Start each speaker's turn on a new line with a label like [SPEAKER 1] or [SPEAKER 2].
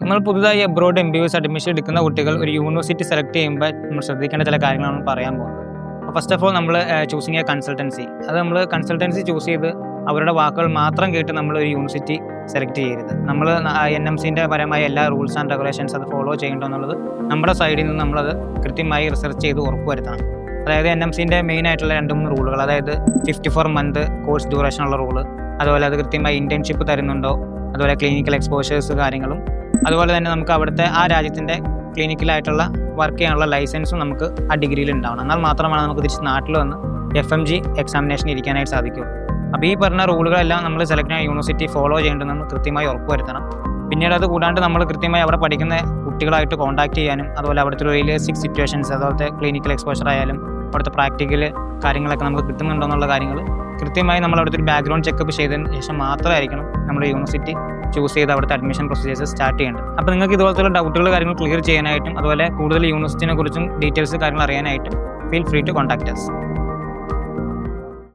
[SPEAKER 1] നമ്മൾ പുതുതായി abroad MBBS admission എടുക്കുന്ന കുട്ടികൾ ഒരു യൂണിവേഴ്സിറ്റി സെലക്ട് ചെയ്യുമ്പോൾ നമ്മൾ ശ്രദ്ധിക്കേണ്ട ചില കാര്യങ്ങളാണ് പറയാൻ പോകുന്നത്. ഫസ്റ്റ് ഓഫ് ഓൾ നമ്മൾ ചൂസിങ് എ കൺസൾട്ടൻസി. അത് നമ്മൾ കൺസൾട്ടൻസി ചൂസ് ചെയ്ത് അവരുടെ വാക്കുകൾ മാത്രം കേട്ട് നമ്മൾ ഒരു യൂണിവേഴ്സിറ്റി സെലക്ട് ചെയ്യരുത്. നമ്മൾ NMCൻ്റെ പരമായ എല്ലാ റൂൾസ് ആൻഡ് റെഗുലേഷൻസ് അത് ഫോളോ ചെയ്യേണ്ടോ എന്നുള്ളത് നമ്മുടെ സൈഡിൽ നിന്ന് നമ്മളത് കൃത്യമായി റിസർച്ച് ചെയ്ത് ഉറപ്പുവരുത്തണം. അതായത് NMCൻ്റെ മെയിൻ ആയിട്ടുള്ള 2-3 റൂളുകൾ, അതായത് 54 മന്ത് കോഴ്സ് ഡ്യൂറേഷനുള്ള റൂള്, അതുപോലെ അത് കൃത്യമായി ഇൻറ്റേൺഷിപ്പ് തരുന്നുണ്ടോ, അതുപോലെ ക്ലിനിക്കൽ എക്സ്പോഷേഴ്സ് കാര്യങ്ങളും, അതുപോലെ തന്നെ നമുക്ക് അവിടുത്തെ ആ രാജ്യത്തിൻ്റെ ക്ലിനിക്കലായിട്ടുള്ള വർക്ക് ചെയ്യാനുള്ള ലൈസൻസും നമുക്ക് ആ ഡിഗ്രിയിൽ ഉണ്ടാവണം. എന്നാൽ മാത്രമാണ് നമുക്ക് തിരിച്ച് നാട്ടിൽ വന്ന് FMG എക്സാമിനേഷൻ ഇരിക്കാനായിട്ട് സാധിക്കുള്ളൂ. അപ്പോൾ ഈ പറഞ്ഞ റൂളുകളെല്ലാം നമ്മൾ സെലക്ട് ചെയ്യുന്ന യൂണിവേഴ്സിറ്റി ഫോളോ ചെയ്യേണ്ടതെന്ന് കൃത്യമായി ഉറപ്പുവരുത്തണം. പിന്നീട് അത് കൂടാണ്ട് നമ്മൾ കൃത്യമായി അവിടെ പഠിക്കുന്ന കുട്ടികളായിട്ട് കോൺടാക്ട് ചെയ്യാനും, അതുപോലെ അവിടുത്തെ റിയലിസ്റ്റിക് സിറ്റുവേഷൻസ്, അതുപോലത്തെ ക്ലിനിക്കൽ എക്സ്പോഷർ ആയാലും അവിടുത്തെ പ്രാക്ടിക്കൽ കാര്യങ്ങളൊക്കെ നമുക്ക് കിട്ടുന്നുണ്ടോ എന്നുള്ള കാര്യങ്ങൾ കൃത്യമായി നമ്മൾ അവിടുത്തെ ഒരു ബാക്ക്ഗ്രൗണ്ട് ചെക്കപ്പ് ചെയ്തതിന് ശേഷം മാത്രമായിരിക്കണം നമ്മൾ യൂണിവേഴ്സിറ്റി ചൂസ് ചെയ്ത് അവിടുത്തെ അഡ്മിഷൻ പ്രൊസീജിയേഴ്സ് സ്റ്റാർട്ട് ചെയ്യേണ്ടത്. അപ്പോൾ നിങ്ങൾക്ക് ഇതുപോലത്തെ ഡൗട്ടുകൾ കാര്യങ്ങൾ ക്ലിയർ ചെയ്യാനായിട്ടും അതുപോലെ കൂടുതൽ യൂണിവേഴ്സിറ്റിനെ കുറിച്ചും ഡീറ്റെയിൽസ് കാര്യങ്ങൾ അറിയാനായിട്ടും feel free to contact us.